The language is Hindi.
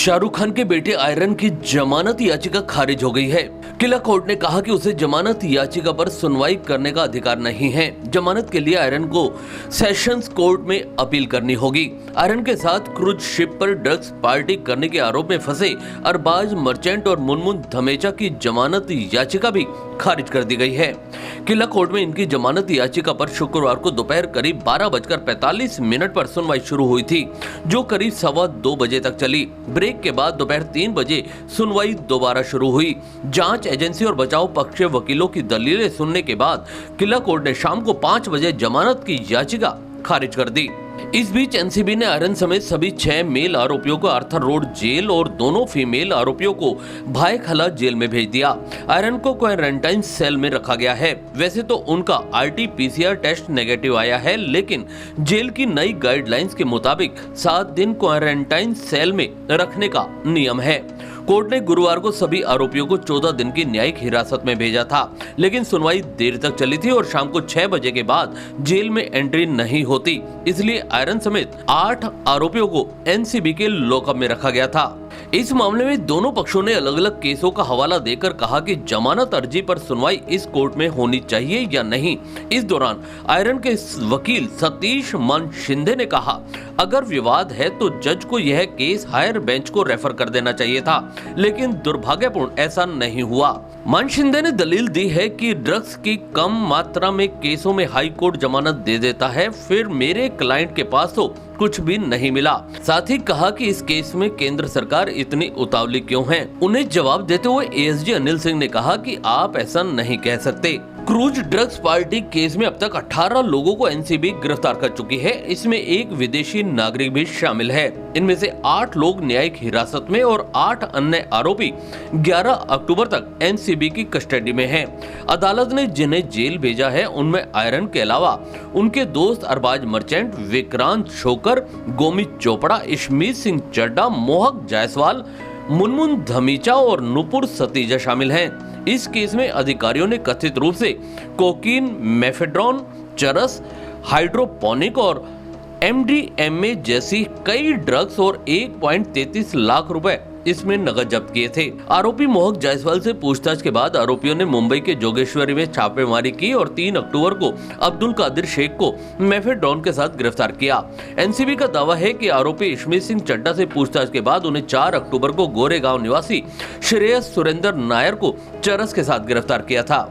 शाहरुख खान के बेटे आयरन की जमानत याचिका खारिज हो गई है। किला कोर्ट ने कहा कि उसे जमानत याचिका पर सुनवाई करने का अधिकार नहीं है। जमानत के लिए आयरन को सेशंस कोर्ट में अपील करनी होगी। आयरन के साथ क्रूज शिप पर ड्रग्स पार्टी करने के आरोप में फंसे अरबाज मर्चेंट और मुनमुन धमेचा की जमानत याचिका भी खारिज कर दी गई है। किला कोर्ट में इनकी जमानत याचिका पर शुक्रवार को दोपहर करीब 12:45 पर सुनवाई शुरू हुई थी, जो करीब 2:15 बजे तक चली। ब्रेक के बाद दोपहर 3 बजे सुनवाई दोबारा शुरू हुई। जांच एजेंसी और बचाव पक्ष के वकीलों की दलीलें सुनने के बाद किला कोर्ट ने शाम को 5 बजे जमानत की याचिका खारिज कर दी। इस बीच एनसीबी ने आयरन समेत सभी 6 मेल आरोपियों को आर्थर रोड जेल और दोनों फीमेल आरोपियों को भायखला जेल में भेज दिया। आयरन को क्वारंटाइन सेल में रखा गया है। वैसे तो उनका RT-PCR टेस्ट नेगेटिव आया है, लेकिन जेल की नई गाइडलाइंस के मुताबिक 7 दिन क्वारंटाइन सेल में रखने का नियम है। कोर्ट ने गुरुवार को सभी आरोपियों को 14 दिन की न्यायिक हिरासत में भेजा था, लेकिन सुनवाई देर तक चली थी और शाम को 6 बजे के बाद जेल में एंट्री नहीं होती, इसलिए आयरन समेत 8 आरोपियों को एनसीबी के लॉकअप में रखा गया था। इस मामले में दोनों पक्षों ने अलग अलग केसों का हवाला देकर कहा कि जमानत अर्जी पर सुनवाई इस कोर्ट में होनी चाहिए या नहीं। इस दौरान आयरन के वकील सतीश मन शिंदे ने कहा, अगर विवाद है तो जज को यह केस हायर बेंच को रेफर कर देना चाहिए था, लेकिन दुर्भाग्यपूर्ण ऐसा नहीं हुआ। मन शिंदे ने दलील दी है कि ड्रग्स की कम मात्रा में केसों में हाई कोर्ट जमानत दे देता है, फिर मेरे क्लाइंट के पास तो कुछ भी नहीं मिला। साथ ही कहा कि इस केस में केंद्र सरकार इतनी उतावली क्यों है। उन्हें जवाब देते हुए ASG अनिल सिंह ने कहा कि आप ऐसा नहीं कह सकते। क्रूज ड्रग्स पार्टी केस में अब तक 18 लोगों को एनसीबी गिरफ्तार कर चुकी है। इसमें एक विदेशी नागरिक भी शामिल है। इनमें से 8 लोग न्यायिक हिरासत में और 8 अन्य आरोपी 11 अक्टूबर तक एनसीबी की कस्टडी में हैं। अदालत ने जिन्हें जेल भेजा है उनमें आयरन के अलावा उनके दोस्त अरबाज मर्चेंट, विक्रांत शोकर, गोमित चोपड़ा, इशमीत सिंह चड्डा, मोहक जायसवाल, मुनमुन धमीचा और नुपुर सतीजा शामिल हैं। इस केस में अधिकारियों ने कथित रूप से कोकीन, मेफेड्रॉन, चरस, हाइड्रोपोनिक और MDMA जैसी कई ड्रग्स और 1.33 लाख रुपए इसमें नकद जब्त किए थे। आरोपी मोहक जायसवाल से पूछताछ के बाद आरोपियों ने मुंबई के जोगेश्वरी में छापेमारी की और 3 अक्टूबर को अब्दुल कादिर शेख को मेफेड्रॉन के साथ गिरफ्तार किया। एनसीबी का दावा है कि आरोपी इशमीत सिंह चड्डा से पूछताछ के बाद उन्हें 4 अक्टूबर को गोरेगांव निवासी श्रेयस सुरेंद्र नायर को चरस के साथ गिरफ्तार किया था।